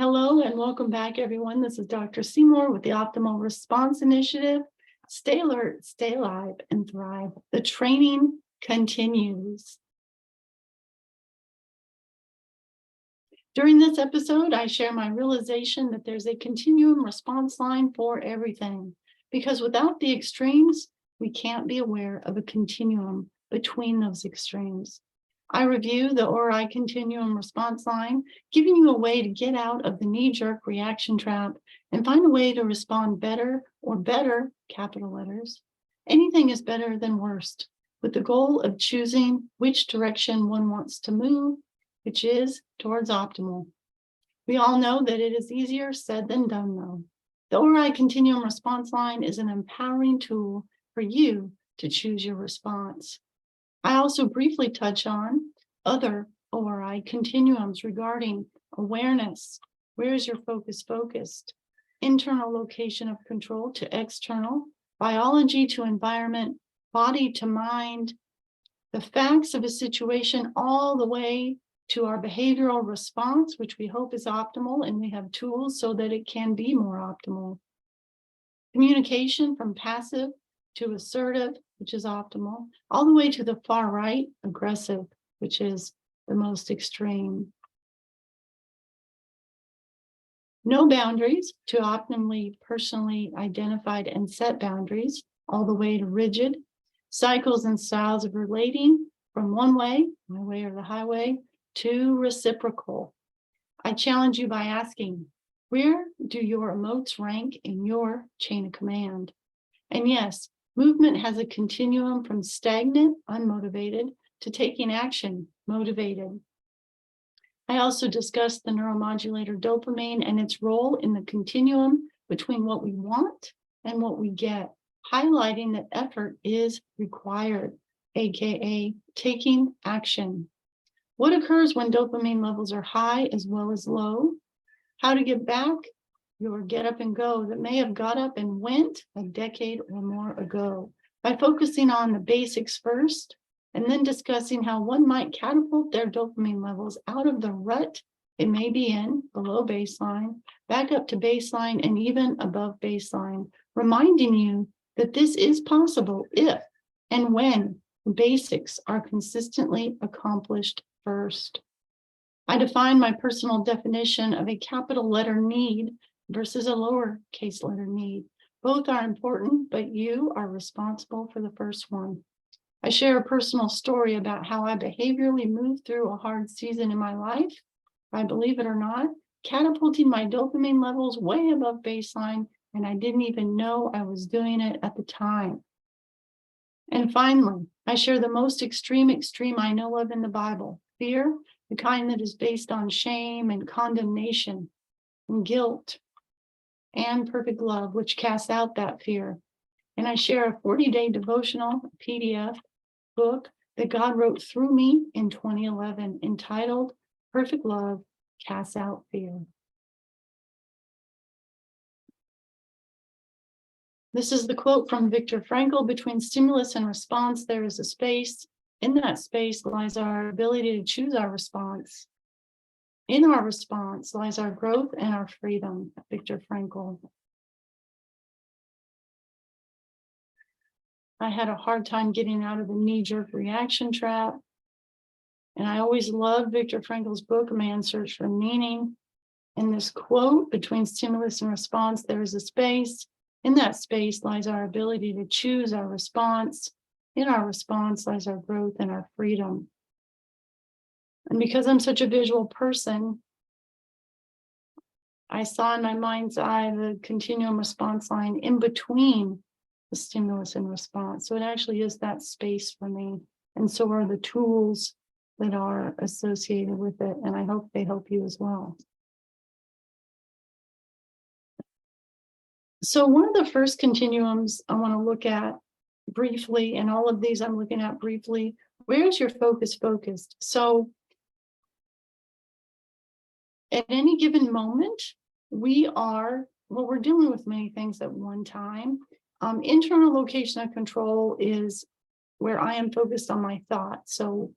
Hello and welcome back, everyone. This is Dr. Seymour with the Optimal Response Initiative. Stay alert, stay alive, and thrive. The training continues. During this episode, I share my realization that there's a continuum response line for everything, because without the extremes, we can't be aware of a continuum between those extremes. I review the ORI continuum response line, giving you a way to get out of the knee-jerk reaction trap and find a way to respond better, or better, capital letters. Anything is better than worst, with the goal of choosing which direction one wants to move, which is towards optimal. We all know that it is easier said than done, though. The ORI continuum response line is an empowering tool for you to choose your response. I also briefly touch on other ORI continuums regarding awareness. Where is your focus focused? Internal location of control to external, biology to environment, body to mind, the facts of a situation, all the way to our behavioral response, which we hope is optimal, and we have tools so that it can be more optimal. Communication from passive to assertive, which is optimal, all the way to the far right, aggressive, which is the most extreme. No boundaries to optimally personally identified and set boundaries, all the way to rigid. Cycles and styles of relating from one way, my way or the highway, to reciprocal. I challenge you by asking, where do your emotes rank in your chain of command? And yes, movement has a continuum from stagnant, unmotivated, to taking action, motivated. I also discussed the neuromodulator dopamine and its role in the continuum between what we want and what we get, highlighting that effort is required, aka taking action. What occurs when dopamine levels are high as well as low? How to get back your get up and go that may have got up and went a decade or more ago, by focusing on the basics first and then discussing how one might catapult their dopamine levels out of the rut it may be in, below baseline, back up to baseline and even above baseline, reminding you that this is possible if and when basics are consistently accomplished first. I define my personal definition of a capital letter need versus a lowercase letter need. Both are important, but you are responsible for the first one. I share a personal story about how I behaviorally moved through a hard season in my life, I believe it or not, catapulting my dopamine levels way above baseline, and I didn't even know I was doing it at the time. And finally, I share the most extreme I know of in the Bible, fear, the kind that is based on shame and condemnation and guilt, and perfect love, which casts out that fear. And I share a 40-day devotional PDF book that God wrote through me in 2011, entitled Perfect Love Casts Out Fear. This is the quote from Viktor Frankl: between stimulus and response, there is a space. In that space lies our ability to choose our response. In our response lies our growth and our freedom, Viktor Frankl. I had a hard time getting out of the knee-jerk reaction trap. And I always loved Viktor Frankl's book, A Man's Search for Meaning. In this quote, between stimulus and response, there is a space. In that space lies our ability to choose our response. In our response lies our growth and our freedom. And because I'm such a visual person, I saw in my mind's eye the continuum response line in between the stimulus and response. So it actually is that space for me. And so are the tools that are associated with it. And I hope they help you as well. So one of the first continuums I want to look at briefly, and all of these I'm looking at briefly, where is your focus focused? So at any given moment, we're dealing with many things at one time. Internal location of control is where I am focused on my thoughts. So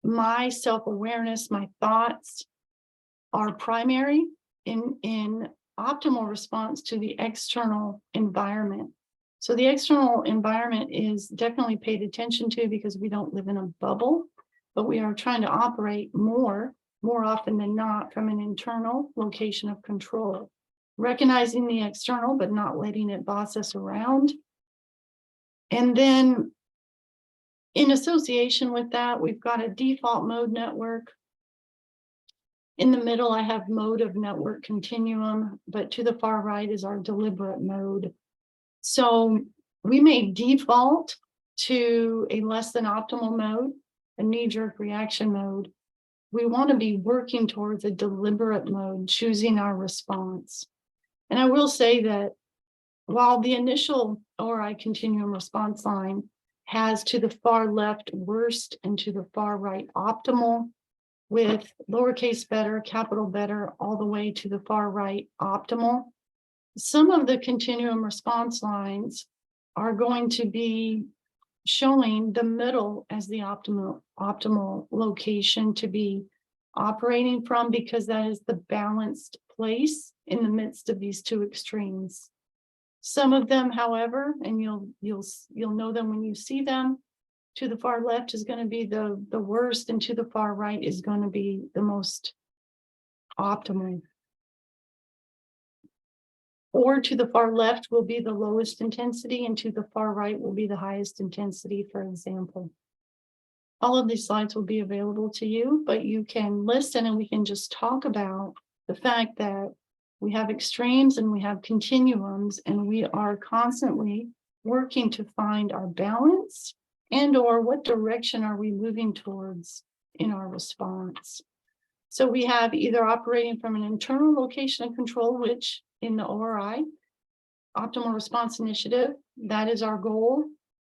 my self-awareness, my thoughts, are primary in optimal response to the external environment. So the external environment is definitely paid attention to because we don't live in a bubble, but we are trying to operate more often than not from an internal location of control, recognizing the external, but not letting it boss us around. And then in association with that, we've got a default mode network. In the middle, I have mode of network continuum, but to the far right is our deliberate mode. So we may default to a less than optimal mode, a knee-jerk reaction mode. We want to be working towards a deliberate mode, choosing our response. And I will say that while the initial ORI continuum response line has to the far left worst and to the far right optimal, with lowercase better, capital better, all the way to the far right optimal, some of the continuum response lines are going to be showing the middle as the optimal location to be operating from, because that is the balanced place in the midst of these two extremes. Some of them, however, and you'll know them when you see them, to the far left is going to be the worst, and to the far right is going to be the most optimal. Or to the far left will be the lowest intensity, and to the far right will be the highest intensity, for example. All of these slides will be available to you, but you can listen and we can just talk about the fact that we have extremes and we have continuums, and we are constantly working to find our balance and or what direction are we moving towards in our response. So we have either operating from an internal location of control, which in the ORI, Optimal Response Initiative, that is our goal,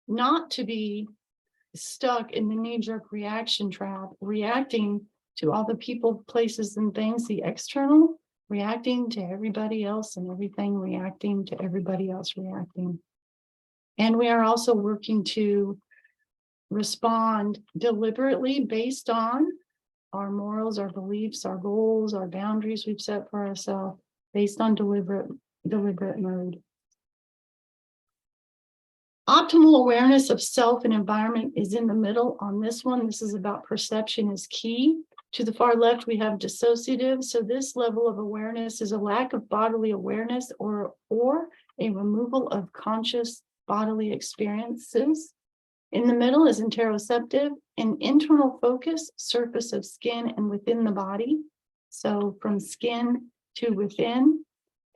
not to be stuck in the knee-jerk reaction trap, reacting to all the people, places, and things, the external, reacting to everybody else and everything, reacting to everybody else reacting. And we are also working to respond deliberately based on our morals, our beliefs, our goals, our boundaries we've set for ourselves, based on deliberate mode. Optimal awareness of self and environment is in the middle on this one. This is about perception is key. To the far left, we have dissociative. So this level of awareness is a lack of bodily awareness or a removal of conscious bodily experiences. In the middle is interoceptive, an internal focus, surface of skin and within the body. So from skin to within.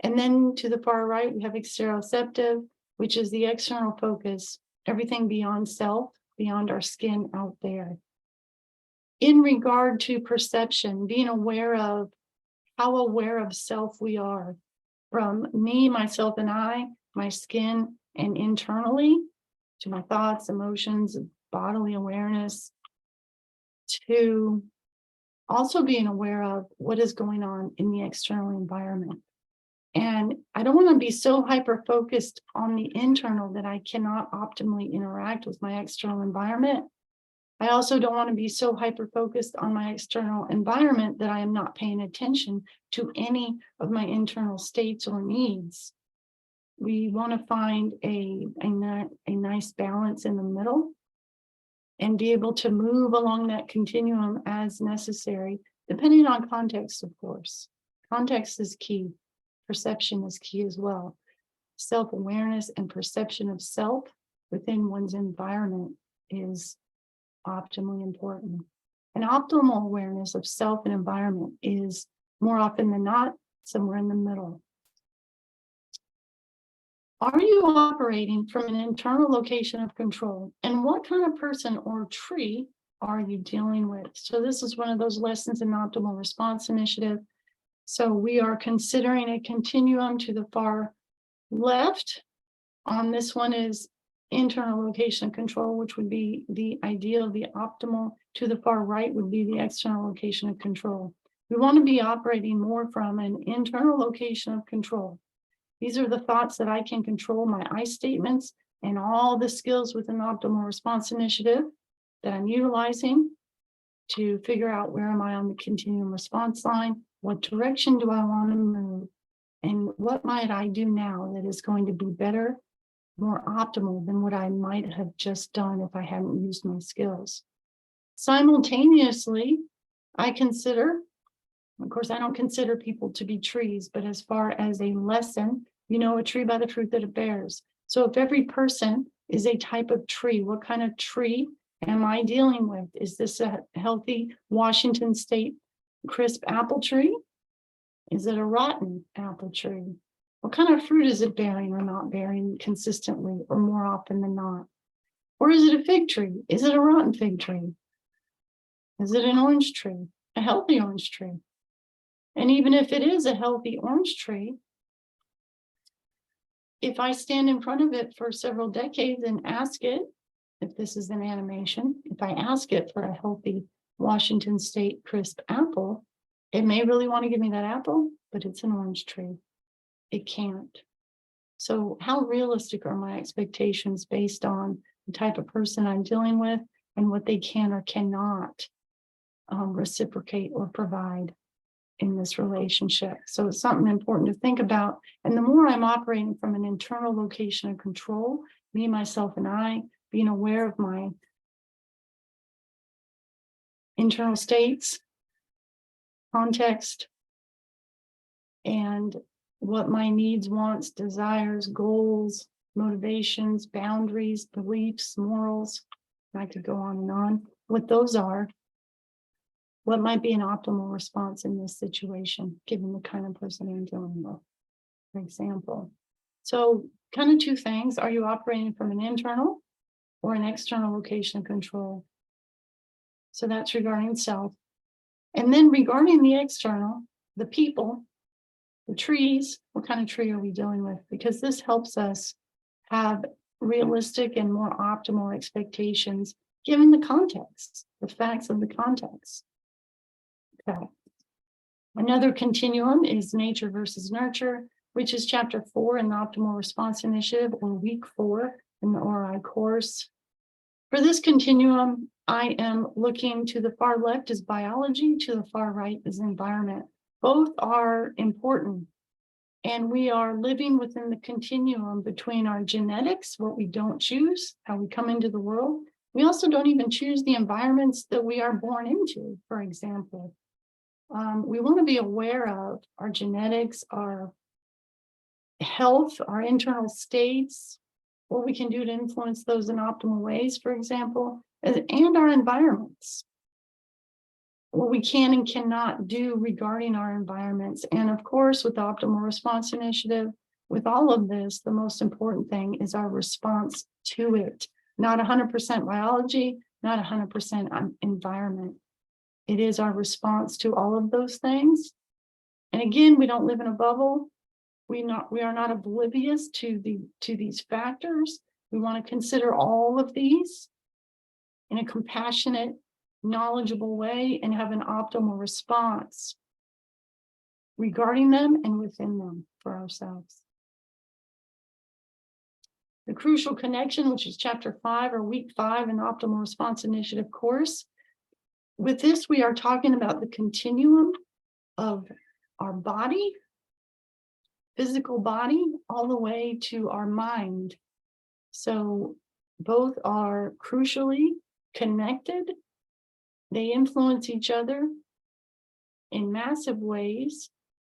And then to the far right, we have exteroceptive, which is the external focus, everything beyond self, beyond our skin out there. In regard to perception, being aware of how aware of self we are, from me, myself, and I, my skin, and internally, to my thoughts, emotions, bodily awareness, to also being aware of what is going on in the external environment. And I don't want to be so hyper-focused on the internal that I cannot optimally interact with my external environment. I also don't want to be so hyper-focused on my external environment that I am not paying attention to any of my internal states or needs. We want to find a nice balance in the middle and be able to move along that continuum as necessary, depending on context, of course. Context is key. Perception is key as well. Self-awareness and perception of self within one's environment is optimally important. An optimal awareness of self and environment is more often than not somewhere in the middle. Are you operating from an internal location of control? And what kind of person or tree are you dealing with? So this is one of those lessons in Optimal Response Initiative. So we are considering a continuum to the far left. On this one is internal location of control, which would be the ideal, the optimal. To the far right would be the external location of control. We want to be operating more from an internal location of control. These are the thoughts that I can control, my I statements, and all the skills within the Optimal Response Initiative that I'm utilizing to figure out where am I on the continuum response line. What direction do I want to move? And what might I do now that is going to be better, more optimal than what I might have just done if I hadn't used my skills? Simultaneously, I consider, of course, I don't consider people to be trees, but as far as a lesson, you know a tree by the fruit that it bears. So if every person is a type of tree, what kind of tree am I dealing with? Is this a healthy Washington State crisp apple tree? Is it a rotten apple tree? What kind of fruit is it bearing or not bearing consistently or more often than not? Or is it a fig tree? Is it a rotten fig tree? Is it an orange tree? A healthy orange tree? And even if it is a healthy orange tree, if I stand in front of it for several decades and ask it, if this is an animation, if I ask it for a healthy Washington State crisp apple, it may really want to give me that apple, but it's an orange tree. It can't. So how realistic are my expectations based on the type of person I'm dealing with and what they can or cannot reciprocate or provide in this relationship? So it's something important to think about. And the more I'm operating from an internal location of control, me, myself, and I, being aware of my internal states, context, and what my needs, wants, desires, goals, motivations, boundaries, beliefs, morals, I could go on and on, what those are, what might be an optimal response in this situation, given the kind of person I'm dealing with, for example. So kind of two things. Are you operating from an internal or an external location of control? So that's regarding self. And then regarding the external, the people, the trees, what kind of tree are we dealing with? Because this helps us have realistic and more optimal expectations given the context, the facts of the context. Okay. Another continuum is nature versus nurture, which is chapter 4 in the Optimal Response Initiative, or week 4 in the ORI course. For this continuum, I am looking to the far left as biology, to the far right as environment. Both are important, and we are living within the continuum between our genetics, what we don't choose, how we come into the world. We also don't even choose the environments that we are born into, for example. We want to be aware of our genetics, our health, our internal states, what we can do to influence those in optimal ways, for example, and our environments, what we can and cannot do regarding our environments. And of course, with the Optimal Response Initiative, with all of this, the most important thing is our response to it. Not 100% biology, not 100% environment. It is our response to all of those things. And again, we don't live in a bubble. We are not oblivious to these factors. We want to consider all of these in a compassionate, knowledgeable way and have an optimal response regarding them and within them for ourselves. The crucial connection, which is chapter 5 or week 5 in the Optimal Response Initiative course. With this, we are talking about the continuum of our body, physical body, all the way to our mind. So both are crucially connected. They influence each other in massive ways.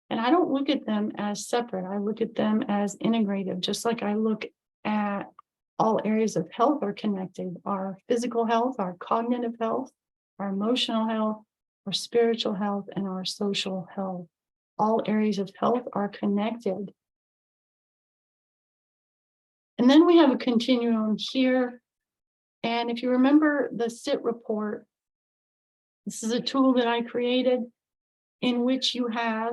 And I don't look at them as separate. I look at them as integrative, just like I look at all areas of health are connected. Our physical health, our cognitive health, our emotional health, our spiritual health, and our social health. All areas of health are connected. And then we have a continuum here. And if you remember the SIT report, this is a tool that I created in which you have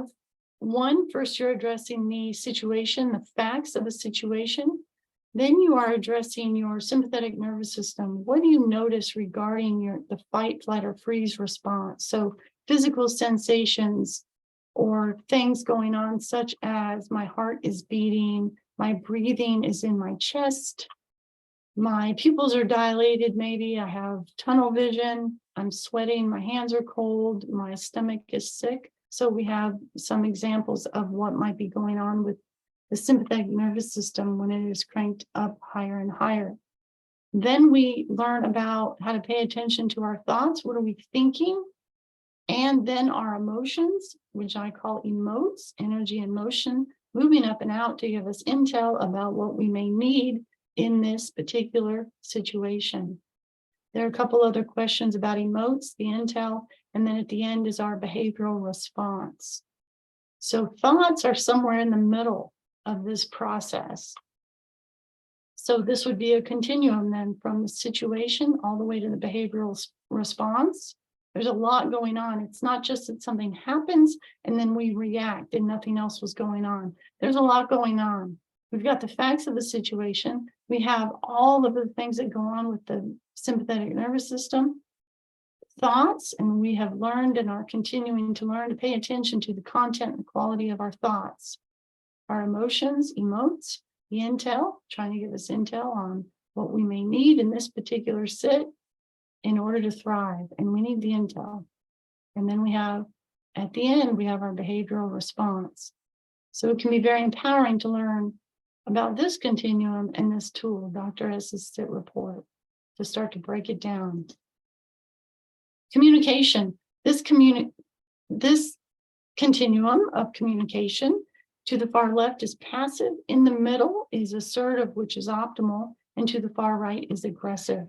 first you're addressing the situation, the facts of a situation. Then you are addressing your sympathetic nervous system. What do you notice regarding the fight, flight, or freeze response? So physical sensations or things going on, such as my heart is beating, my breathing is in my chest, my pupils are dilated, maybe I have tunnel vision, I'm sweating, my hands are cold, my stomach is sick. So we have some examples of what might be going on with the sympathetic nervous system when it is cranked up higher and higher. Then we learn about how to pay attention to our thoughts. What are we thinking? And then our emotions, which I call emotes, energy and motion, moving up and out to give us intel about what we may need in this particular situation. There are a couple other questions about emotes, the intel, and then at the end is our behavioral response. So thoughts are somewhere in the middle of this process. So this would be a continuum then from the situation all the way to the behavioral response. There's a lot going on. It's not just that something happens and then we react and nothing else was going on. There's a lot going on. We've got the facts of the situation. We have all of the things that go on with the sympathetic nervous system, thoughts, and we have learned and are continuing to learn to pay attention to the content and quality of our thoughts, our emotions, emotes, the intel, trying to give us intel on what we may need in this particular sit in order to thrive. And we need the intel. And then we have, at the end, we have our behavioral response. So it can be very empowering to learn about this continuum and this tool, Dr. S's SIT report, to start to break it down. Communication. This continuum of communication to the far left is passive, in the middle is assertive, which is optimal, and to the far right is aggressive.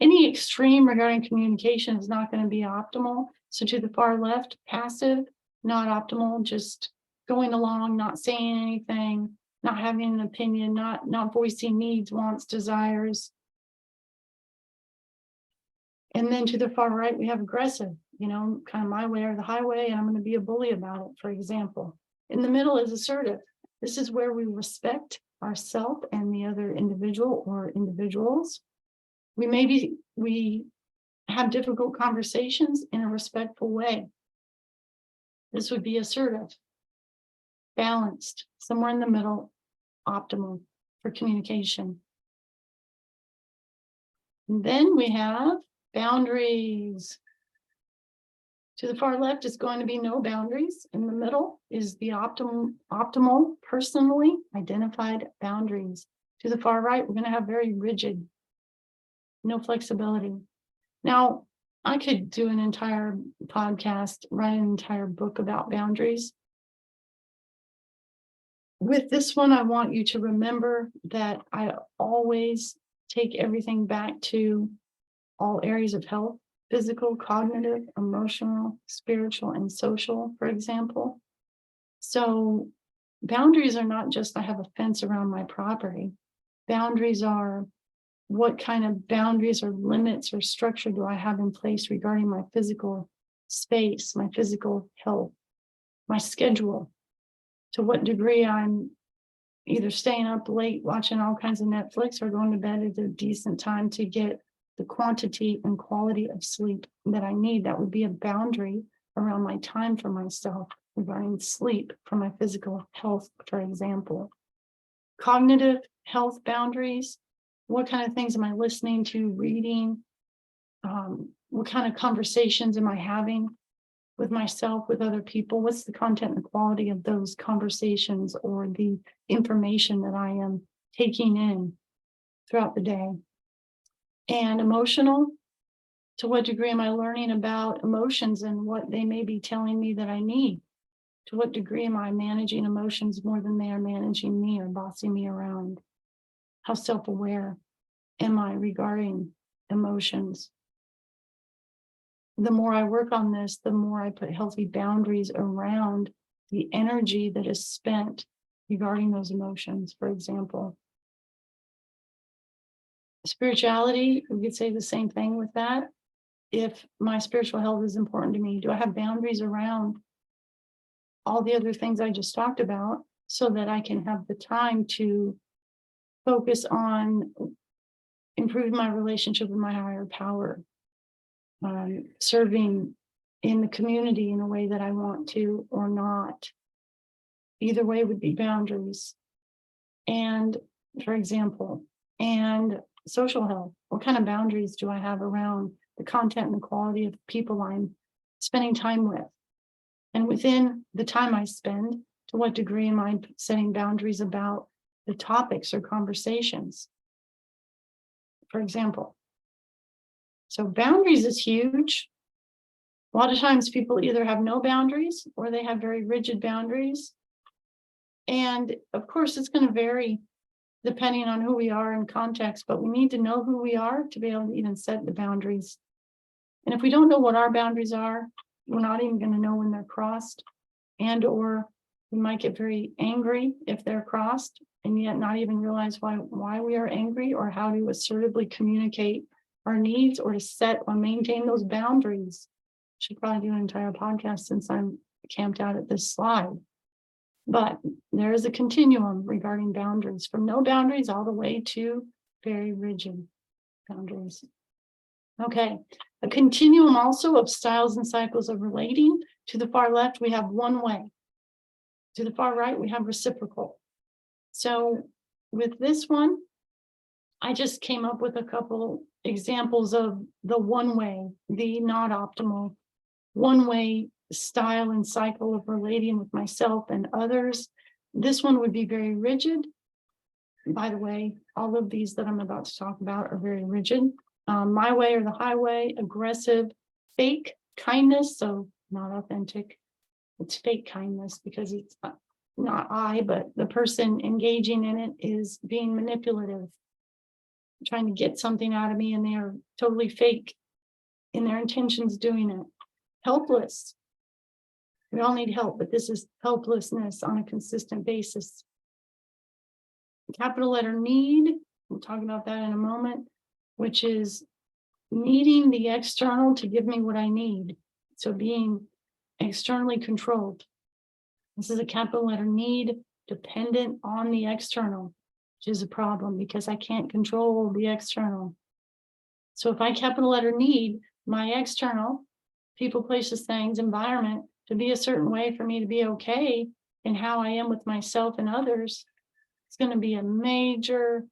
Any extreme regarding communication is not going to be optimal. So to the far left, passive, not optimal, just going along, not saying anything, not having an opinion, not voicing needs, wants, desires. And then to the far right, we have aggressive, kind of my way or the highway, and I'm going to be a bully about it, for example. In the middle is assertive. This is where we respect ourselves and the other individual or individuals. We have difficult conversations in a respectful way. This would be assertive, balanced, somewhere in the middle, optimal for communication. And then we have boundaries. To the far left is going to be no boundaries. In the middle is the optimal personally identified boundaries. To the far right, we're going to have very rigid, no flexibility. Now, I could do an entire podcast, write an entire book about boundaries. With this one, I want you to remember that I always take everything back to all areas of health: physical, cognitive, emotional, spiritual, and social, for example. So boundaries are not just I have a fence around my property. Boundaries are what kind of boundaries or limits or structure do I have in place regarding my physical space, my physical health, my schedule, to what degree I'm either staying up late watching all kinds of Netflix or going to bed at a decent time to get the quantity and quality of sleep that I need. That would be a boundary around my time for myself regarding sleep for my physical health, for example. Cognitive health boundaries. What kind of things am I listening to, reading? What kind of conversations am I having with myself, with other people? What's the content and quality of those conversations or the information that I am taking in throughout the day? And emotional, to what degree am I learning about emotions and what they may be telling me that I need? To what degree am I managing emotions more than they are managing me or bossing me around? How self-aware am I regarding emotions? The more I work on this, the more I put healthy boundaries around the energy that is spent regarding those emotions, for example. Spirituality, we could say the same thing with that. If my spiritual health is important to me, do I have boundaries around all the other things I just talked about so that I can have the time to focus on improving my relationship with my higher power, serving in the community in a way that I want to or not? Either way would be boundaries. And, for example, and social health. What kind of boundaries do I have around the content and the quality of people I'm spending time with? And within the time I spend, to what degree am I setting boundaries about the topics or conversations, for example? So boundaries is huge. A lot of times people either have no boundaries or they have very rigid boundaries. And of course, it's going to vary depending on who we are and context, but we need to know who we are to be able to even set the boundaries. And if we don't know what our boundaries are, we're not even going to know when they're crossed, and or we might get very angry if they're crossed and yet not even realize why we are angry or how to assertively communicate our needs or to set or maintain those boundaries. Should probably do an entire podcast since I'm camped out at this slide. But there is a continuum regarding boundaries, from no boundaries all the way to very rigid boundaries. Okay, a continuum also of styles and cycles of relating. To the far left, we have one way. To the far right, we have reciprocal. So with this one, I just came up with a couple examples of the one way, the not optimal one way style and cycle of relating with myself and others. This one would be very rigid. By the way, all of these that I'm about to talk about are very rigid. My way or the highway, aggressive, fake kindness, so not authentic. It's fake kindness because it's not I, but the person engaging in it is being manipulative, trying to get something out of me, and they are totally fake in their intentions doing it. Helpless. We all need help, but this is helplessness on a consistent basis. Capital letter need, we'll talk about that in a moment, which is needing the external to give me what I need. So being externally controlled. This is a capital letter need, dependent on the external, which is a problem because I can't control the external. So if I capital letter need my external, people, places, things, environment, to be a certain way for me to be okay in how I am with myself and others, it's going to be a major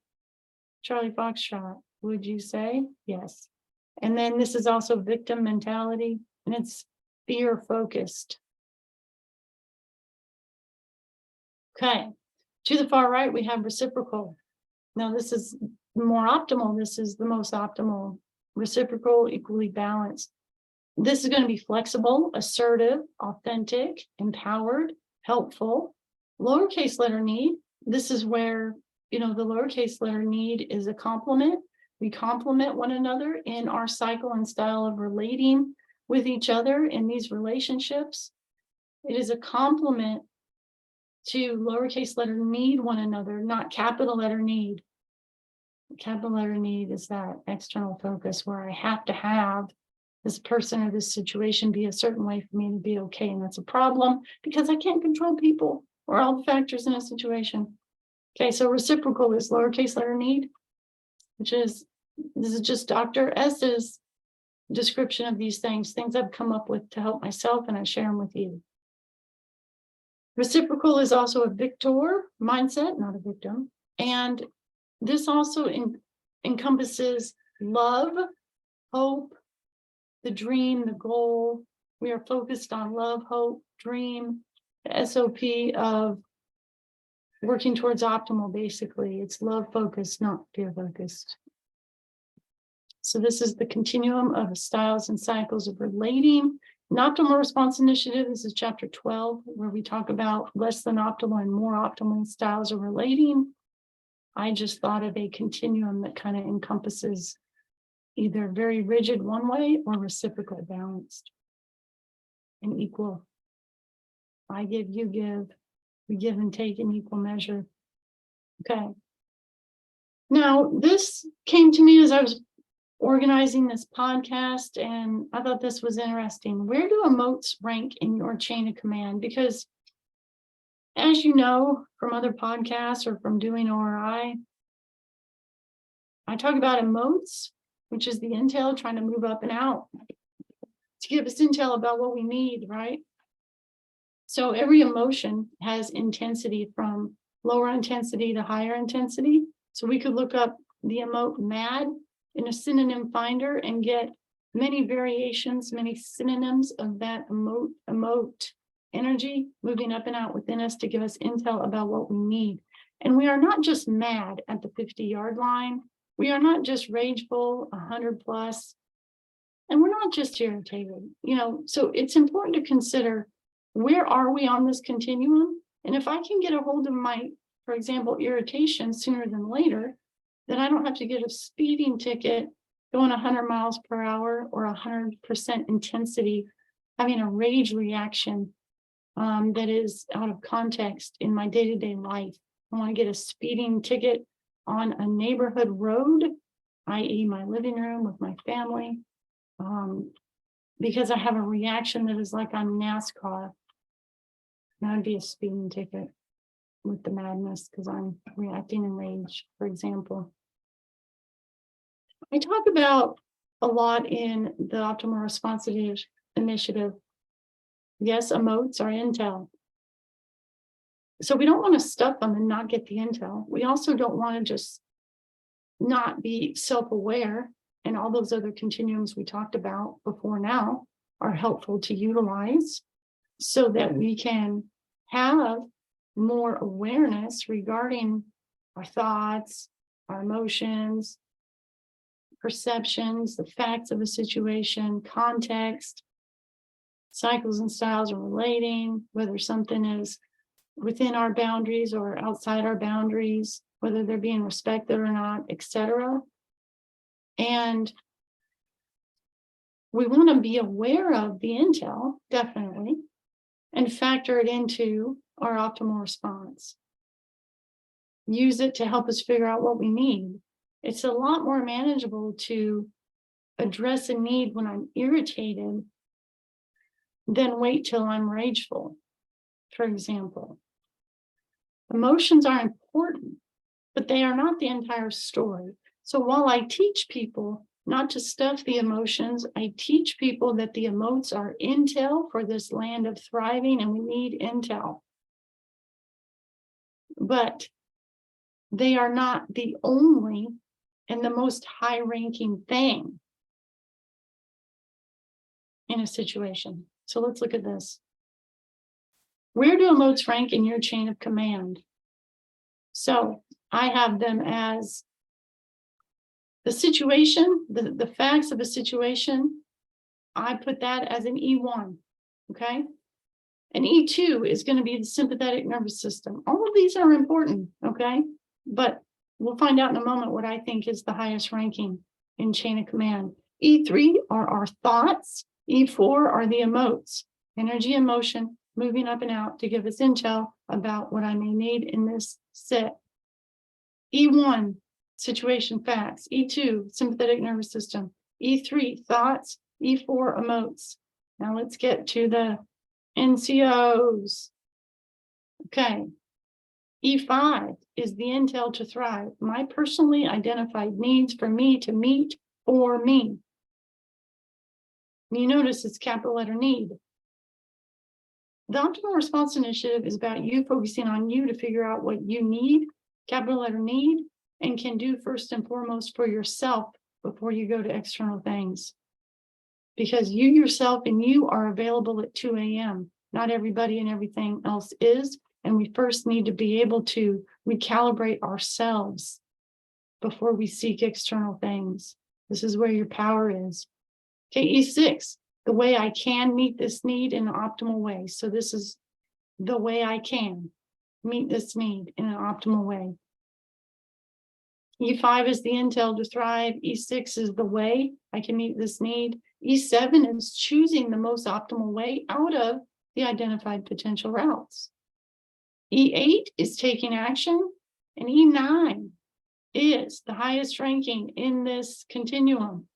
Charlie Foxtrot, would you say? Yes. And then this is also victim mentality, and it's fear focused. Okay, to the far right, we have reciprocal. Now, this is more optimal. This is the most optimal. Reciprocal, equally balanced. This is going to be flexible, assertive, authentic, empowered, helpful. Lowercase letter need. This is where, the lowercase letter need is a compliment. We complement one another in our cycle and style of relating with each other in these relationships. It is a compliment to lowercase letter need one another, not capital letter need. Capital letter need is that external focus where I have to have this person or this situation be a certain way for me to be okay. And that's a problem because I can't control people or all the factors in a situation. Okay, so reciprocal is lowercase letter need, this is just Dr. S's description of these things I've come up with to help myself, and I share them with you. Reciprocal is also a victor mindset, not a victim. And this also encompasses love, hope, the dream, the goal. We are focused on love, hope, dream, the SOP of working towards optimal, basically. It's love focused, not fear focused. So this is the continuum of styles and cycles of relating. An optimal response initiative, this is chapter 12, where we talk about less than optimal and more optimal styles of relating. I just thought of a continuum that kind of encompasses either very rigid one way or reciprocal, balanced and equal. I give, you give, we give and take in equal measure. Okay. Now, this came to me as I was organizing this podcast, and I thought this was interesting. Where do emotes rank in your chain of command? Because as you know from other podcasts or from doing ORI, I talk about emotes, which is the intel trying to move up and out to give us intel about what we need, right? So every emotion has intensity from lower intensity to higher intensity. So we could look up the emote mad in a synonym finder and get many variations, many synonyms of that emote. energy moving up and out within us to give us intel about what we need. And we are not just mad at the 50-yard line. We are not just rageful, 100 plus, and we're not just irritated, so it's important to consider, where are we on this continuum? And if I can get a hold of my, for example, irritation sooner than later, then I don't have to get a speeding ticket going 100 miles per hour or 100% intensity, having a rage reaction that is out of context in my day-to-day life. I want to get a speeding ticket on a neighborhood road, i.e. my living room with my family, because I have a reaction that is like on NASCAR. That would be a speeding ticket with the madness because I'm reacting in rage, for example. I talk about a lot in the Optimal Responsive Initiative. Yes, emotes are intel. So we don't want to stuff them and not get the intel. We also don't want to just not be self-aware, and all those other continuums we talked about before now are helpful to utilize so that we can have more awareness regarding our thoughts, our emotions, perceptions, the facts of a situation, context, cycles and styles of relating, whether something is within our boundaries or outside our boundaries, whether they're being respected or not, etc. And we want to be aware of the intel, definitely, and factor it into our optimal response. Use it to help us figure out what we need. It's a lot more manageable to address a need when I'm irritated than wait till I'm rageful, for example. Emotions are important, but they are not the entire story. So while I teach people not to stuff the emotions, I teach people that the emotes are intel for this land of thriving, and we need intel. But they are not the only and the most high-ranking thing in a situation. So let's look at this. Where do emotes rank in your chain of command? So I have them as the situation, the facts of a situation. I put that as an E1, okay? And E2 is going to be the sympathetic nervous system. All of these are important, okay? But we'll find out in a moment what I think is the highest ranking in chain of command. E3 are our thoughts. E4 are the emotes, energy and motion, moving up and out to give us intel about what I may need in this set. E1, situation facts. E2, sympathetic nervous system. E3, thoughts. E4, emotes. Now let's get to the NCOs. Okay. E5 is the intel to thrive. My personally identified needs for me to meet for me. You notice it's capital letter need. The Optimal Response Initiative is about you focusing on you to figure out what you need, capital letter need, and can do first and foremost for yourself before you go to external things. Because you yourself and you are available at 2 a.m. Not everybody and everything else is. And we first need to be able to recalibrate ourselves before we seek external things. This is where your power is. Okay, E6, the way I can meet this need in an optimal way. So this is the way I can meet this need in an optimal way. E5 is the intel to thrive. E6 is the way I can meet this need. E7 is choosing the most optimal way out of the identified potential routes. E8 is taking action, and E9 is the highest ranking in this continuum,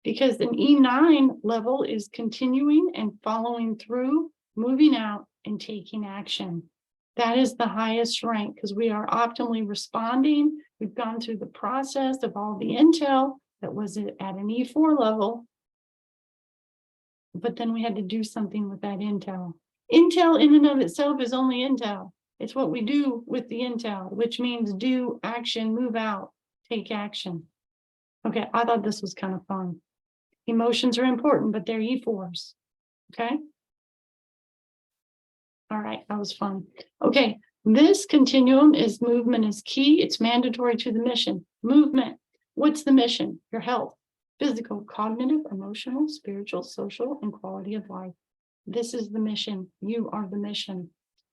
because an E9 level is continuing and following through, moving out and taking action. That is the highest rank because we are optimally responding. We've gone through the process of all the intel that was at an E4 level, but then we had to do something with that intel. Intel in and of itself is only intel. It's what we do with the intel, which means do action, move out, take action. Okay, I thought this was kind of fun. Emotions are important, but they're E4s, okay? All right, that was fun. Okay, this continuum is movement is key. It's mandatory to the mission. Movement. What's the mission? Your health, physical, cognitive, emotional, spiritual, social, and quality of life. This is the mission. You are the mission.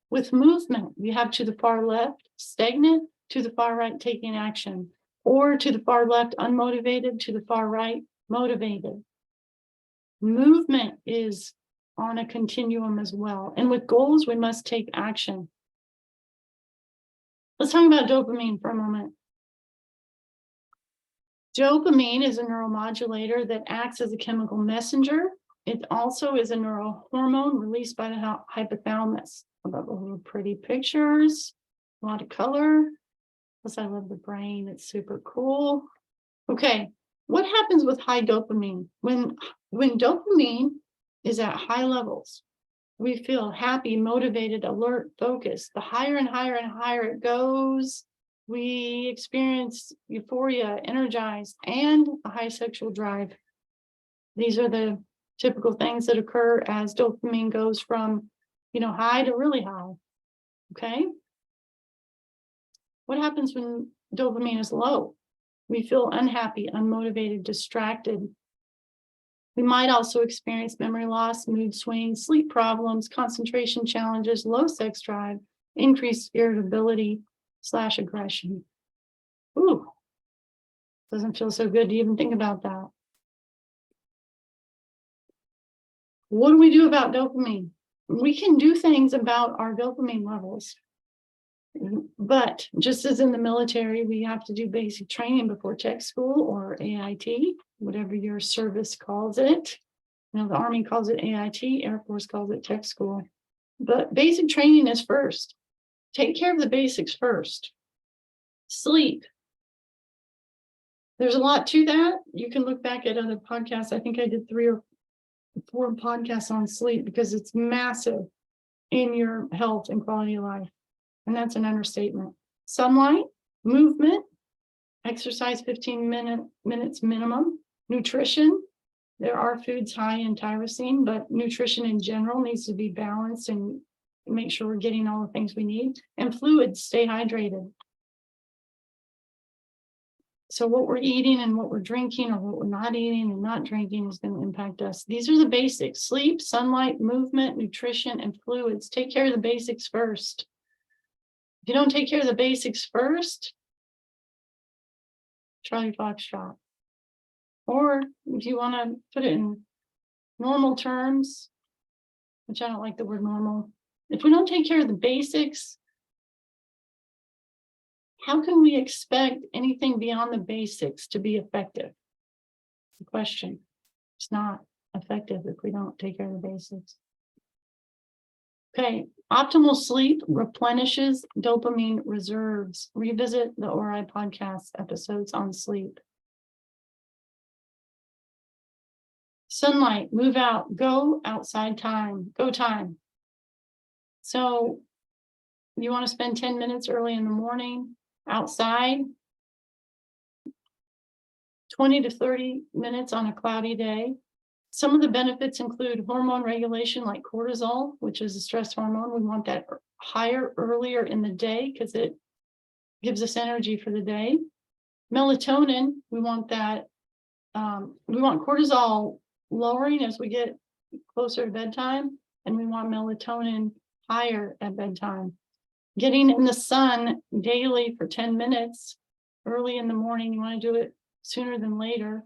With movement, you have to the far left, stagnant, to the far right, taking action, or to the far left, unmotivated, to the far right, motivated. Movement is on a continuum as well. And with goals, we must take action. Let's talk about dopamine for a moment. Dopamine is a neuromodulator that acts as a chemical messenger. It also is a neurohormone released by the hypothalamus. I love the little pretty pictures, a lot of color. Plus, I love the brain. It's super cool. Okay, what happens with high dopamine? When dopamine is at high levels, we feel happy, motivated, alert, focused. The higher and higher and higher it goes, we experience euphoria, energized, and a high sexual drive. These are the typical things that occur as dopamine goes from, high to really high. Okay. What happens when dopamine is low? We feel unhappy, unmotivated, distracted. We might also experience memory loss, mood swings, sleep problems, concentration challenges, low sex drive, increased irritability / aggression. Ooh, doesn't feel so good to even think about that. What do we do about dopamine? We can do things about our dopamine levels. But just as in the military, we have to do basic training before tech school or AIT, whatever your service calls it. The Army calls it AIT, Air Force calls it tech school. But basic training is first. Take care of the basics first. Sleep. There's a lot to that. You can look back at other podcasts. I think I did 3 or 4 podcasts on sleep because it's massive in your health and quality of life. And that's an understatement. Sunlight, movement, exercise 15 minutes minimum, nutrition. There are foods high in tyrosine, but nutrition in general needs to be balanced and make sure we're getting all the things we need. And fluids, stay hydrated. So what we're eating and what we're drinking or what we're not eating and not drinking is going to impact us. These are the basics: sleep, sunlight, movement, nutrition, and fluids. Take care of the basics first. If you don't take care of the basics first, Charlie Foxtrot. Or if you want to put it in normal terms, which I don't like the word normal, if we don't take care of the basics, how can we expect anything beyond the basics to be effective? The question. It's not effective if we don't take care of the basics. Okay, optimal sleep replenishes dopamine reserves. Revisit the ORI podcast episodes on sleep. Sunlight, move out, go outside time, go time. So you want to spend 10 minutes early in the morning outside, 20 to 30 minutes on a cloudy day. Some of the benefits include hormone regulation like cortisol, which is a stress hormone. We want that higher earlier in the day because it gives us energy for the day. Melatonin, we want that. We want cortisol lowering as we get closer to bedtime, and we want melatonin higher at bedtime. Getting in the sun daily for 10 minutes early in the morning, you want to do it sooner than later.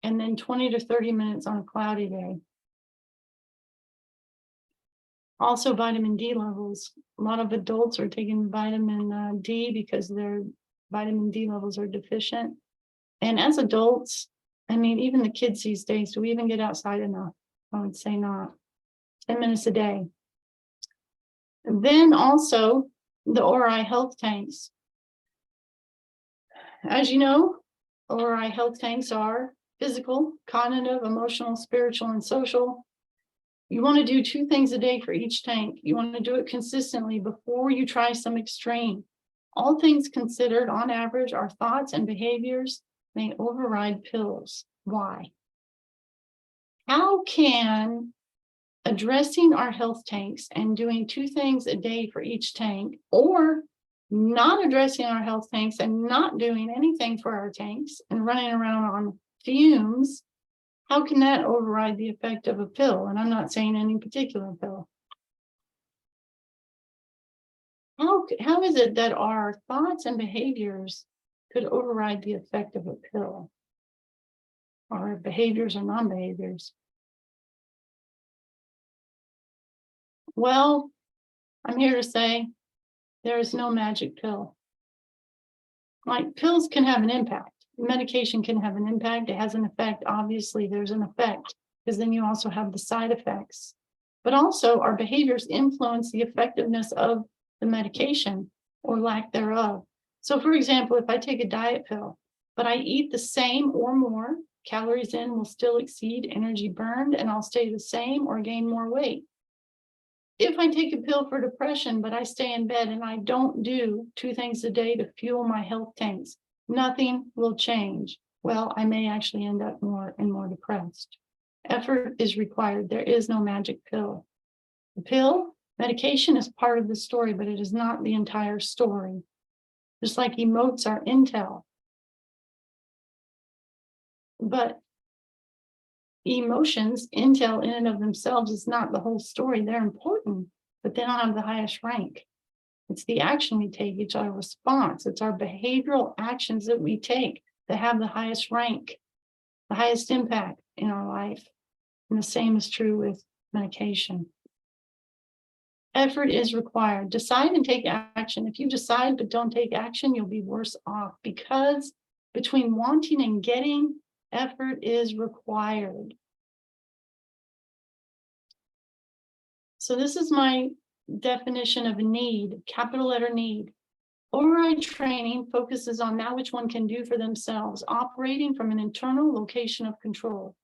And then 20 to 30 minutes on a cloudy day. Also, vitamin D levels. A lot of adults are taking vitamin D because their vitamin D levels are deficient. And as adults, even the kids these days, do we even get outside enough? I would say not. 10 minutes a day. And then also the ORI health tanks. As you know, ORI health tanks are physical, cognitive, emotional, spiritual, and social. You want to do 2 things a day for each tank. You want to do it consistently before you try some extreme. All things considered, on average, our thoughts and behaviors may override pills. Why? How can addressing our health tanks and doing 2 things a day for each tank, or not addressing our health tanks and not doing anything for our tanks and running around on fumes, how can that override the effect of a pill? And I'm not saying any particular pill. How is it that our thoughts and behaviors could override the effect of a pill? Or behaviors or non-behaviors? Well, I'm here to say there is no magic pill. Like, pills can have an impact. Medication can have an impact. It has an effect. Obviously, there's an effect, because then you also have the side effects. But also, our behaviors influence the effectiveness of the medication or lack thereof. So, for example, if I take a diet pill, but I eat the same or more, calories in will still exceed energy burned, and I'll stay the same or gain more weight. If I take a pill for depression, but I stay in bed and I don't do 2 things a day to fuel my health tanks, nothing will change. Well, I may actually end up more and more depressed. Effort is required. There is no magic pill. The pill, medication is part of the story, but it is not the entire story. Just like emotes are intel. But emotions, intel in and of themselves, is not the whole story. They're important, but they don't have the highest rank. It's the action we take. It's our response. It's our behavioral actions that we take that have the highest rank, the highest impact in our life. And the same is true with medication. Effort is required. Decide and take action. If you decide but don't take action, you'll be worse off, because between wanting and getting, effort is required. So this is my definition of a need, capital letter need. ORI training focuses on that which one can do for themselves, operating from an internal location of control,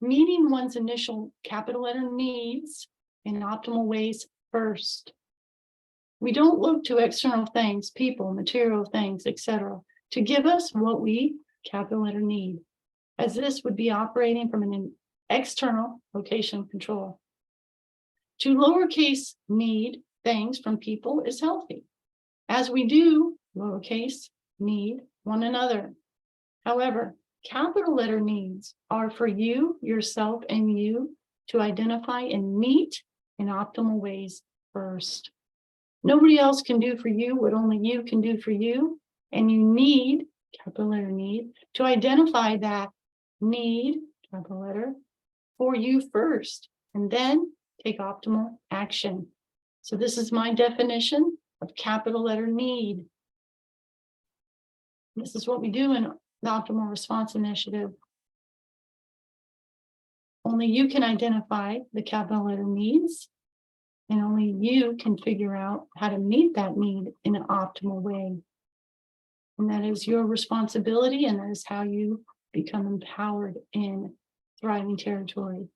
meeting one's initial capital letter needs in optimal ways first. We don't look to external things, people, material things, etc., to give us what we, capital letter, need, as this would be operating from an external location of control. To lowercase need things from people is healthy, as we do lowercase need one another. However, capital letter needs are for you, yourself, and you to identify and meet in optimal ways first. Nobody else can do for you what only you can do for you, and you need, capital letter need, to identify that need, capital letter, for you first, and then take optimal action. So this is my definition of capital letter need. This is what we do in the Optimal Response Initiative. Only you can identify the capital letter needs, and only you can figure out how to meet that need in an optimal way. And that is your responsibility, and that is how you become empowered in thriving territory.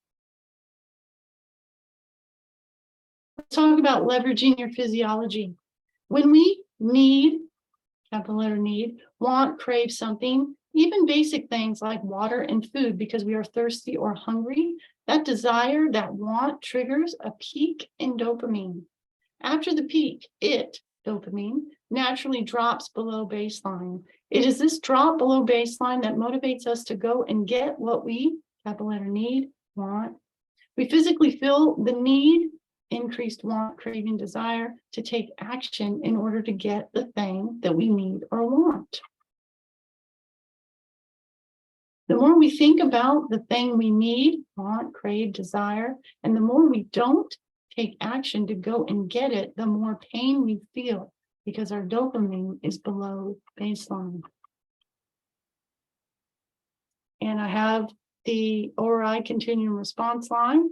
Let's talk about leveraging your physiology. When we need, capital letter need, want, crave something, even basic things like water and food because we are thirsty or hungry, that desire, that want triggers a peak in dopamine. After the peak, dopamine, naturally drops below baseline. It is this drop below baseline that motivates us to go and get what we, capital letter need, want. We physically feel the need, increased want, craving, desire to take action in order to get the thing that we need or want. The more we think about the thing we need, want, crave, desire, and the more we don't take action to go and get it, the more pain we feel because our dopamine is below baseline. And I have the ORI continuum response line.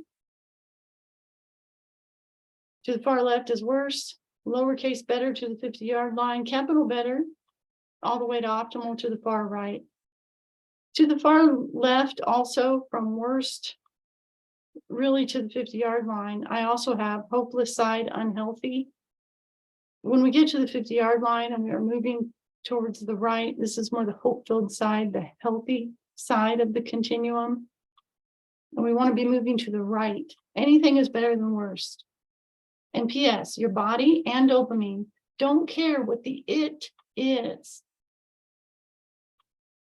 To the far left is worse, lowercase better to the 50-yard line, capital better, all the way to optimal to the far right. To the far left, also from worst really to the 50-yard line, I also have hopeless side, unhealthy. When we get to the 50-yard line and we are moving towards the right, this is more the hope-filled side, the healthy side of the continuum. And we want to be moving to the right. Anything is better than worst. And P.S., your body and dopamine don't care what the it is.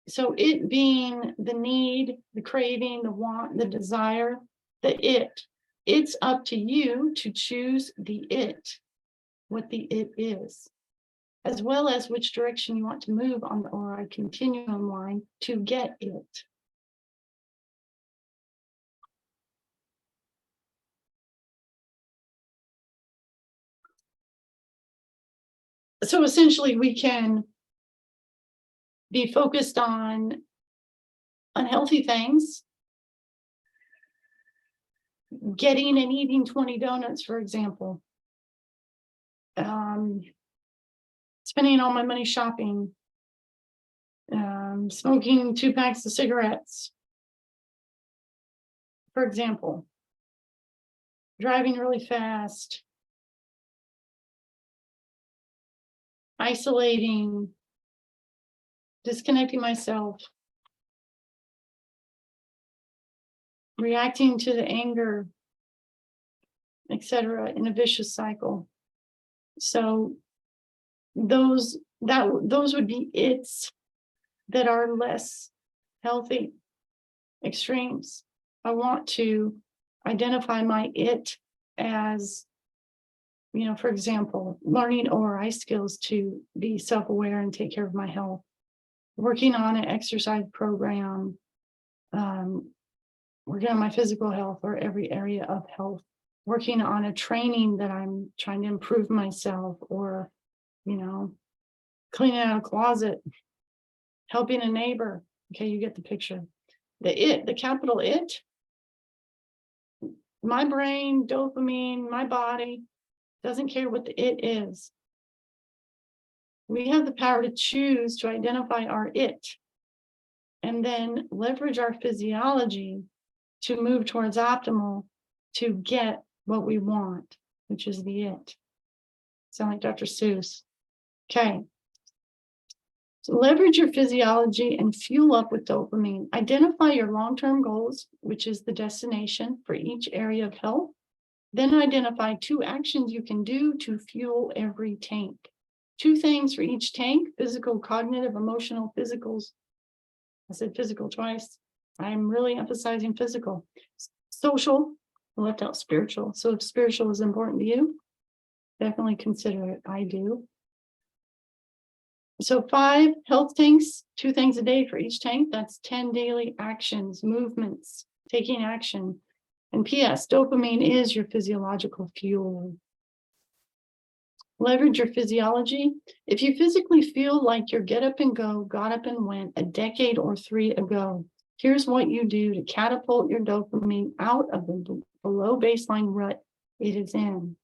So it being the need, the craving, the want, the desire, it's up to you to choose the it, what the it is, as well as which direction you want to move on the ORI continuum line to get it. So essentially, we can be focused on unhealthy things, getting and eating 20 donuts, for example, spending all my money shopping, smoking 2 packs of cigarettes, for example, driving really fast, isolating, disconnecting myself, reacting to the anger, etc., in a vicious cycle. So those would be it's that are less healthy extremes. I want to identify my it as, for example, learning ORI skills to be self-aware and take care of my health, working on an exercise program, working on my physical health or every area of health, working on a training that I'm trying to improve myself, or, cleaning out a closet, helping a neighbor. Okay, you get the picture. The capital it, my brain, dopamine, my body doesn't care what the it is. We have the power to choose to identify our it and then leverage our physiology to move towards optimal to get what we want, which is the it. Sound like Dr. Seuss. Okay. So leverage your physiology and fuel up with dopamine. Identify your long-term goals, which is the destination for each area of health. Then identify 2 actions you can do to fuel every tank. 2 things for each tank: physical, cognitive, emotional, physicals. I said physical twice. I'm really emphasizing physical. Social, I left out spiritual. So if spiritual is important to you, definitely consider it. I do. So 5 health tanks, 2 things a day for each tank. That's 10 daily actions, movements, taking action. And P.S., dopamine is your physiological fuel. Leverage your physiology. If you physically feel like your get up and go, got up and went a decade or 3 ago, here's what you do to catapult your dopamine out of the below baseline rut it is in.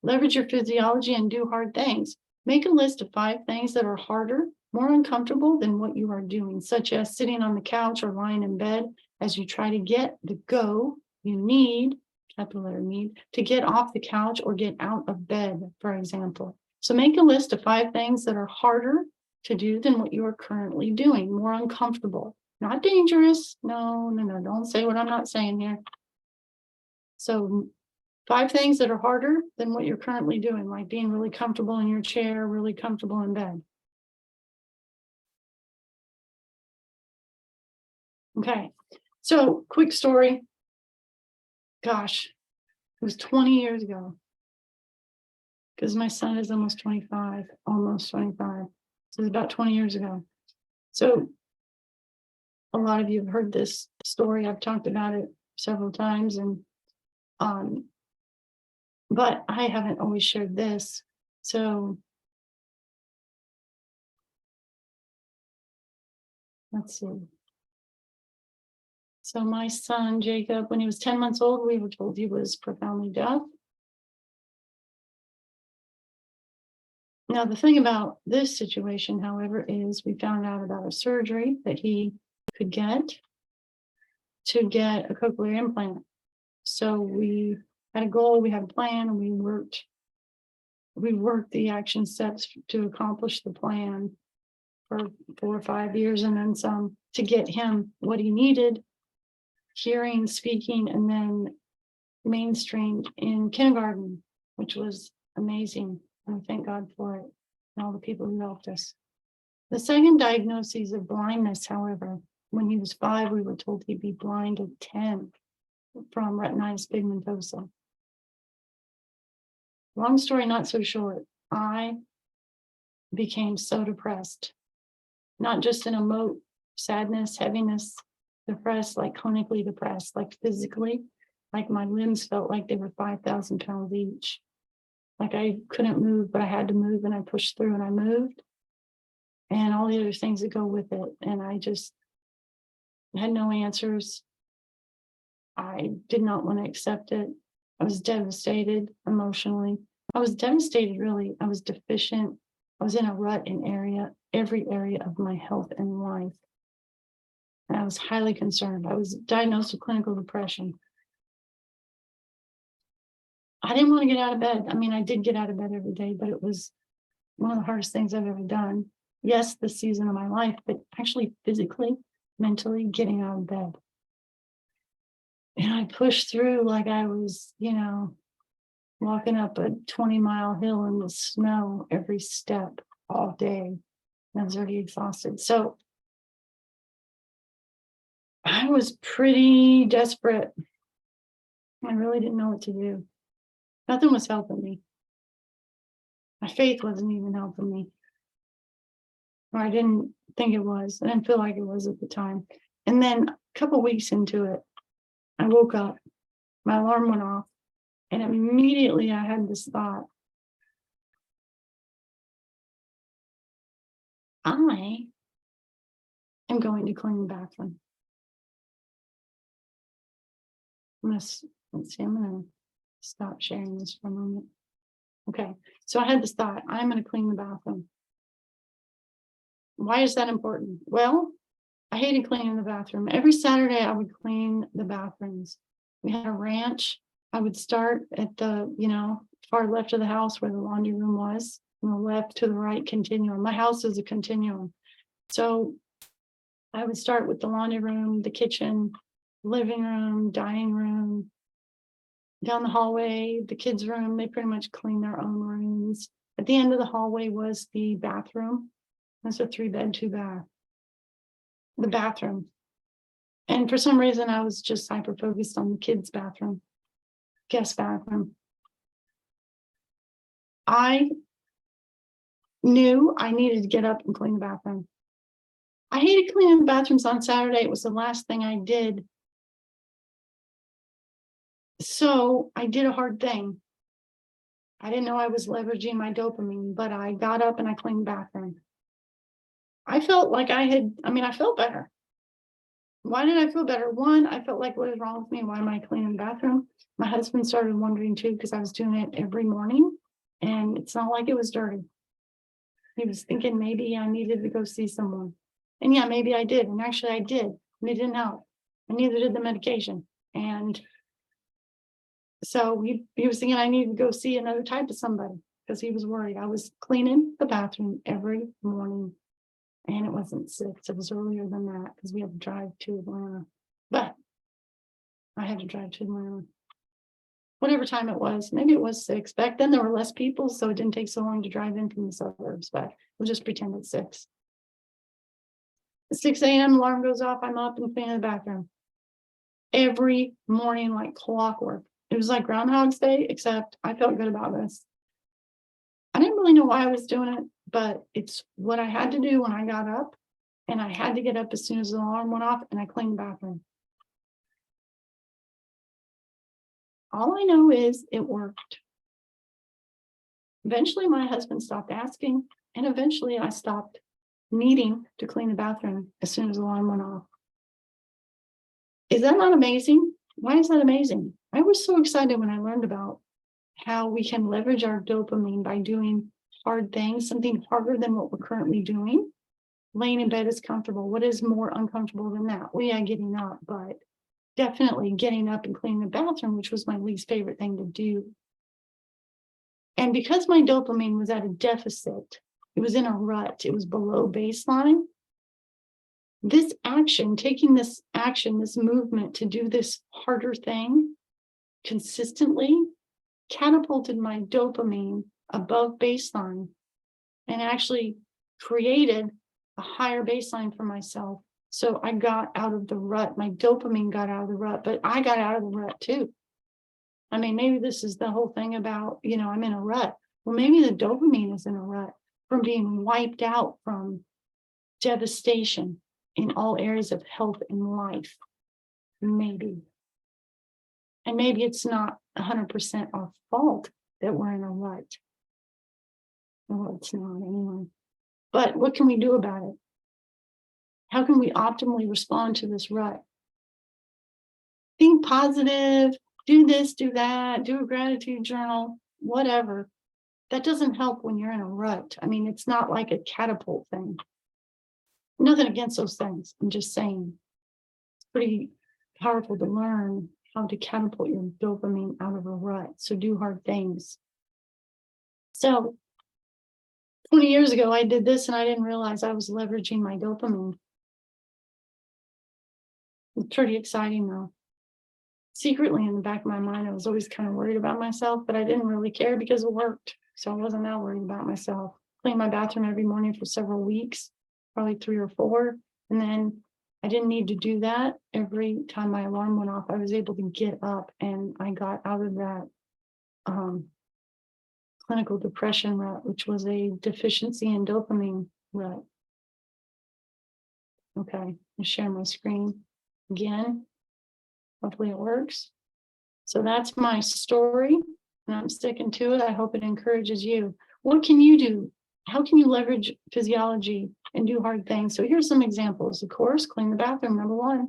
Leverage your physiology and do hard things. Make a list of 5 things that are harder, more uncomfortable than what you are doing, such as sitting on the couch or lying in bed as you try to get the go you need, capital letter need, to get off the couch or get out of bed, for example. So make a list of 5 things that are harder to do than what you are currently doing, more uncomfortable, not dangerous. No, don't say what I'm not saying here. So 5 things that are harder than what you're currently doing, like being really comfortable in your chair, really comfortable in bed. Okay, so quick story. Gosh, it was 20 years ago, because my son is almost 25. So it was about 20 years ago. So a lot of you have heard this story. I've talked about it several times, and but I haven't always shared this. So let's see. So my son, Jacob, when he was 10 months old, we were told he was profoundly deaf. Now, the thing about this situation, however, is we found out about a surgery that he could get to get a cochlear implant. So we had a goal, we had a plan, and we worked the action steps to accomplish the plan for 4 or 5 years and then some to get him what he needed hearing, speaking, and then mainstreamed in kindergarten, which was amazing. And I thank God for it and all the people who helped us. The second diagnosis of blindness, however, when he was 5, we were told he'd be blind at 10 from retinitis pigmentosa. Long story, not so short. I became so depressed, not just in a sadness, heaviness, depressed, like clinically depressed, like physically, like my limbs felt like they were 5,000 pounds each. Like I couldn't move, but I had to move, and I pushed through and I moved, and all the other things that go with it. And I just had no answers. I did not want to accept it. I was devastated emotionally. I was devastated, really. I was deficient. I was in a rut in every area of my health and life. And I was highly concerned. I was diagnosed with clinical depression. I didn't want to get out of bed. I mean, I did get out of bed every day, but it was one of the hardest things I've ever done. Yes, this season of my life, but actually physically, mentally getting out of bed. And I pushed through like I was, walking up a 20-mile hill in the snow every step all day. And I was already exhausted. So I was pretty desperate. I really didn't know what to do. Nothing was helping me. My faith wasn't even helping me. Or I didn't think it was. I didn't feel like it was at the time. And then a couple weeks into it, I woke up, my alarm went off, and immediately I had this thought. I am going to clean the bathroom. Let's see, I'm going to stop sharing this for a moment. Okay, so I had this thought, I'm going to clean the bathroom. Why is that important? Well, I hated cleaning the bathroom. Every Saturday I would clean the bathrooms. We had a ranch. I would start at the, far left of the house where the laundry room was, from the left to the right continuum. My house is a continuum. So I would start with the laundry room, the kitchen, living room, dining room, down the hallway, the kids' room. They pretty much clean their own rooms. At the end of the hallway was the bathroom. That's a 3-bed, 2-bath. The bathroom. And for some reason, I was just hyper focused on the kids' bathroom, guest bathroom. I knew I needed to get up and clean the bathroom. I hated cleaning the bathrooms on Saturday. It was the last thing I did. So I did a hard thing. I didn't know I was leveraging my dopamine, but I got up and I cleaned the bathroom. I felt like I felt better. Why did I feel better? One, I felt like, what is wrong with me? Why am I cleaning the bathroom? My husband started wondering too, because I was doing it every morning, and it's not like it was dirty. He was thinking maybe I needed to go see someone. And yeah, maybe I did. And actually I did. And it didn't help. And neither did the medication. And so he was thinking I needed to go see another type of somebody because he was worried. I was cleaning the bathroom every morning. And it wasn't 6. It was earlier than that because we had to drive to Atlanta. But I had to drive to Atlanta. Whatever time it was, maybe it was 6. Back then there were less people, so it didn't take so long to drive in from the suburbs, but we'll just pretend it's 6. At 6 a.m. alarm goes off, I'm up and cleaning the bathroom. Every morning like clockwork. It was like Groundhog's Day, except I felt good about this. I didn't really know why I was doing it, but it's what I had to do when I got up, and I had to get up as soon as the alarm went off, and I cleaned the bathroom. All I know is it worked. Eventually, my husband stopped asking, and eventually I stopped needing to clean the bathroom as soon as the alarm went off. Is that not amazing? Why is that amazing? I was so excited when I learned about how we can leverage our dopamine by doing hard things, something harder than what we're currently doing. Laying in bed is comfortable. What is more uncomfortable than that? Well, yeah, getting up, but definitely getting up and cleaning the bathroom, which was my least favorite thing to do. And because my dopamine was at a deficit, it was in a rut, it was below baseline, this action, taking this action, this movement to do this harder thing consistently catapulted my dopamine above baseline and actually created a higher baseline for myself. So I got out of the rut. My dopamine got out of the rut, but I got out of the rut too. I mean, maybe this is the whole thing about, I'm in a rut. Well, maybe the dopamine is in a rut from being wiped out from devastation in all areas of health and life. Maybe. And maybe it's not 100% our fault that we're in a rut. Well, it's not anyway. But what can we do about it? How can we optimally respond to this rut? Think positive, do this, do that, do a gratitude journal, whatever. That doesn't help when you're in a rut. I mean, it's not like a catapult thing. Nothing against those things. I'm just saying it's pretty powerful to learn how to catapult your dopamine out of a rut. So do hard things. So 20 years ago, I did this and I didn't realize I was leveraging my dopamine. It's pretty exciting though. Secretly in the back of my mind, I was always kind of worried about myself, but I didn't really care because it worked. So I wasn't that worried about myself. Cleaned my bathroom every morning for several weeks, probably 3 or 4. And then I didn't need to do that every time my alarm went off. I was able to get up and I got out of that clinical depression rut, which was a deficiency in dopamine rut. Okay, I'll share my screen again. Hopefully it works. So that's my story and I'm sticking to it. I hope it encourages you. What can you do? How can you leverage physiology and do hard things? So here's some examples. Of course, clean the bathroom, number 1.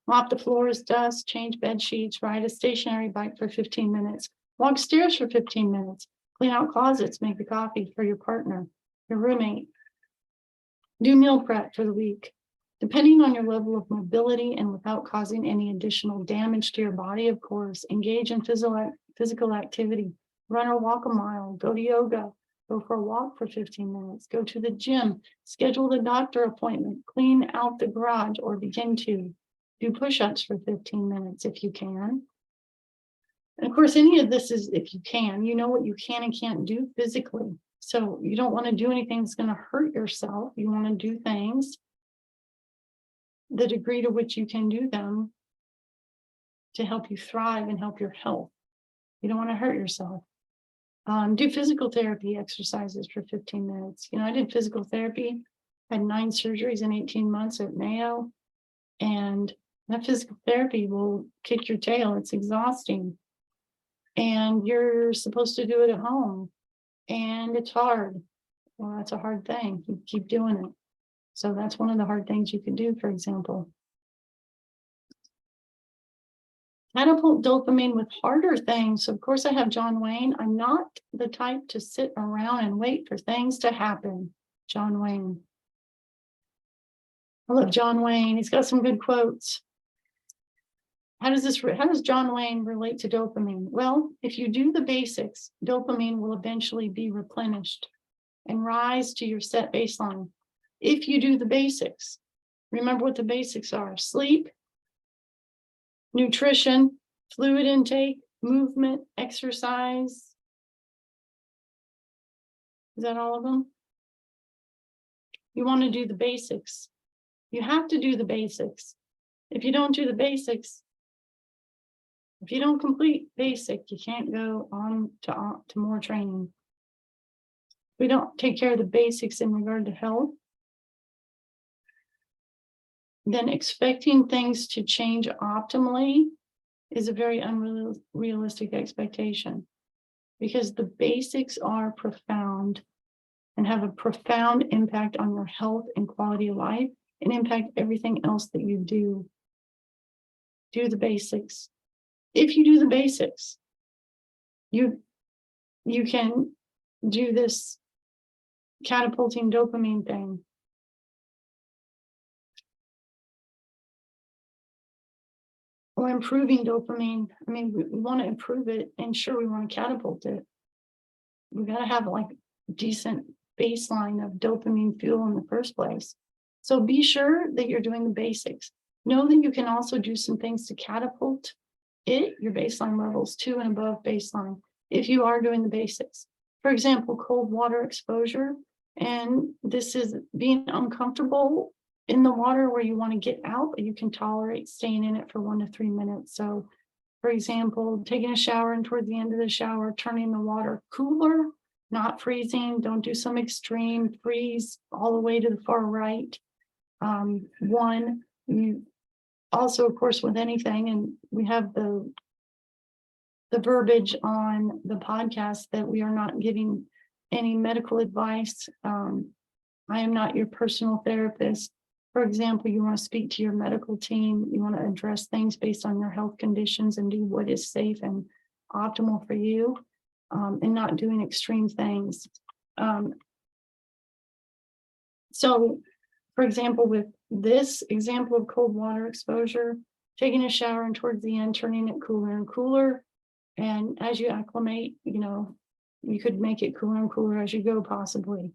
Mop the floors, dust, change bed sheets, ride a stationary bike for 15 minutes, walk stairs for 15 minutes, clean out closets, make the coffee for your partner, your roommate, do meal prep for the week. Depending on your level of mobility and without causing any additional damage to your body, of course, engage in physical activity, run or walk a mile, go to yoga, go for a walk for 15 minutes, go to the gym, schedule the doctor appointment, clean out the garage or begin to do push-ups for 15 minutes if you can. And of course, any of this is if you can, you know what you can and can't do physically. So you don't want to do anything that's going to hurt yourself. You want to do things the degree to which you can do them to help you thrive and help your health. You don't want to hurt yourself. Do physical therapy exercises for 15 minutes. I did physical therapy, had 9 surgeries in 18 months at Mayo, and that physical therapy will kick your tail. It's exhausting. And you're supposed to do it at home, and it's hard. Well, that's a hard thing. You keep doing it. So that's one of the hard things you can do, for example. Catapult dopamine with harder things. So of course, I have John Wayne. I'm not the type to sit around and wait for things to happen. John Wayne. I love John Wayne. He's got some good quotes. How does John Wayne relate to dopamine? Well, if you do the basics, dopamine will eventually be replenished and rise to your set baseline. If you do the basics, remember what the basics are: sleep, nutrition, fluid intake, movement, exercise. Is that all of them? You want to do the basics. You have to do the basics. If you don't do the basics, if you don't complete basic, you can't go on to more training. If we don't take care of the basics in regard to health, then expecting things to change optimally is a very unrealistic expectation, because the basics are profound and have a profound impact on your health and quality of life and impact everything else that you do. Do the basics. If you do the basics, you can do this catapulting dopamine thing. Or improving dopamine. I mean, we want to improve it, and sure, we want to catapult it. We got to have like decent baseline of dopamine fuel in the first place. So be sure that you're doing the basics. Know that you can also do some things to catapult your baseline levels to and above baseline if you are doing the basics. For example, cold water exposure. And this is being uncomfortable in the water where you want to get out, but you can tolerate staying in it for 1 to 3 minutes. So, for example, taking a shower and toward the end of the shower, turning the water cooler, not freezing. Don't do some extreme freeze all the way to the far right. You also, of course, with anything, and we have the verbiage on the podcast that we are not giving any medical advice. I am not your personal therapist. For example, you want to speak to your medical team, you want to address things based on your health conditions and do what is safe and optimal for you, and not doing extreme things. So, for example, with this example of cold water exposure, taking a shower and towards the end, turning it cooler and cooler. And as you acclimate, you could make it cooler and cooler as you go, possibly,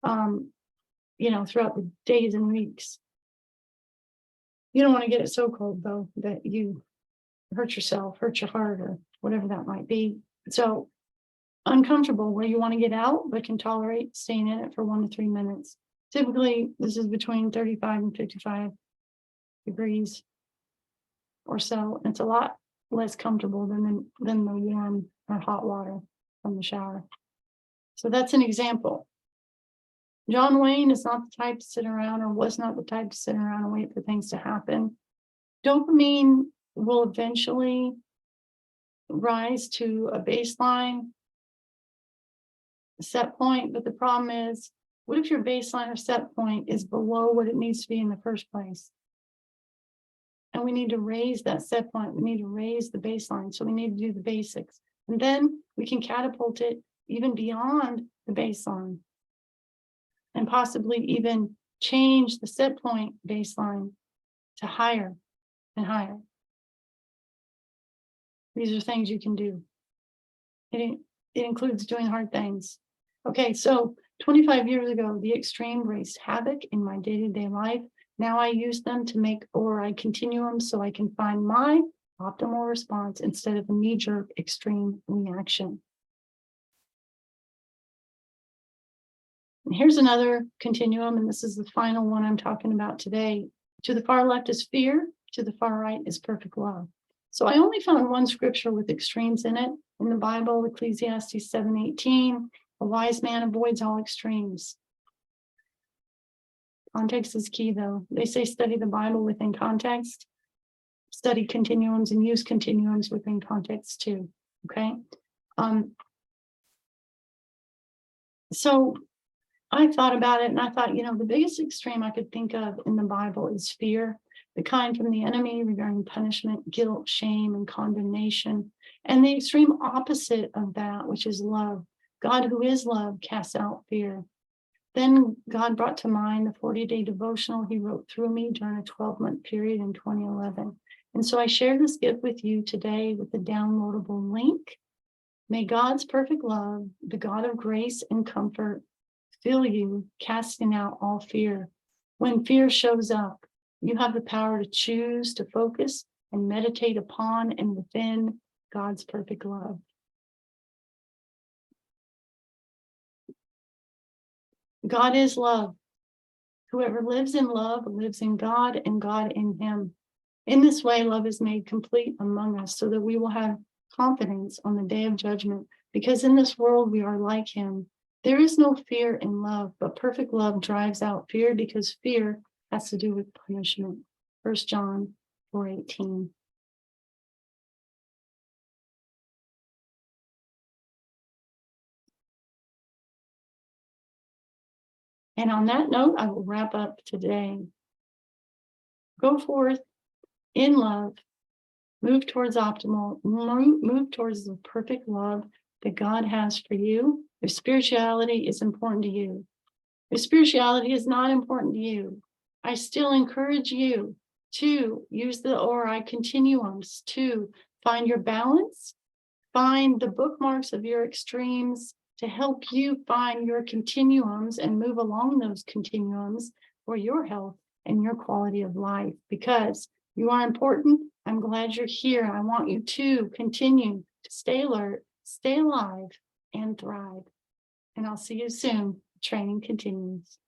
throughout the days and weeks. You don't want to get it so cold, though, that you hurt yourself, hurt your heart, or whatever that might be. So uncomfortable where you want to get out, but can tolerate staying in it for 1 to 3 minutes. Typically, this is between 35 and 55 degrees or so. It's a lot less comfortable than the warm or hot water from the shower. So that's an example. John Wayne is not the type to sit around, or was not the type to sit around and wait for things to happen. Dopamine will eventually rise to a baseline set point, but the problem is, what if your baseline or set point is below what it needs to be in the first place? And we need to raise that set point. We need to raise the baseline. So we need to do the basics. And then we can catapult it even beyond the baseline and possibly even change the set point baseline to higher and higher. These are things you can do. It includes doing hard things. Okay, so 25 years ago, the extreme raised havoc in my day-to-day life. Now I use them to make ORI continuums so I can find my optimal response instead of a knee-jerk extreme reaction. And here's another continuum, and this is the final one I'm talking about today. To the far left is fear, to the far right is perfect love. So I only found one scripture with extremes in it. In the Bible, Ecclesiastes 7:18, a wise man avoids all extremes. Context is key, though. They say study the Bible within context, study continuums, and use continuums within context too, okay? So I thought about it, and I thought, the biggest extreme I could think of in the Bible is fear, the kind from the enemy regarding punishment, guilt, shame, and condemnation, and the extreme opposite of that, which is love. God, who is love, casts out fear. Then God brought to mind the 40-day devotional he wrote through me during a 12-month period in 2011. And so I share this gift with you today with the downloadable link. May God's perfect love, the God of grace and comfort, fill you, casting out all fear. When fear shows up, you have the power to choose to focus and meditate upon and within God's perfect love. God is love. Whoever lives in love lives in God and God in him. In this way, love is made complete among us so that we will have confidence on the day of judgment, because in this world we are like him. There is no fear in love, but perfect love drives out fear, because fear has to do with punishment. 1 John 4:18. And on that note, I will wrap up today. Go forth in love, move towards optimal, move towards the perfect love that God has for you. If spirituality is important to you, if spirituality is not important to you, I still encourage you to use the ORI continuums to find your balance, find the bookmarks of your extremes to help you find your continuums and move along those continuums for your health and your quality of life, because you are important. I'm glad you're here. I want you to continue to stay alert, stay alive, and thrive. And I'll see you soon. Training continues.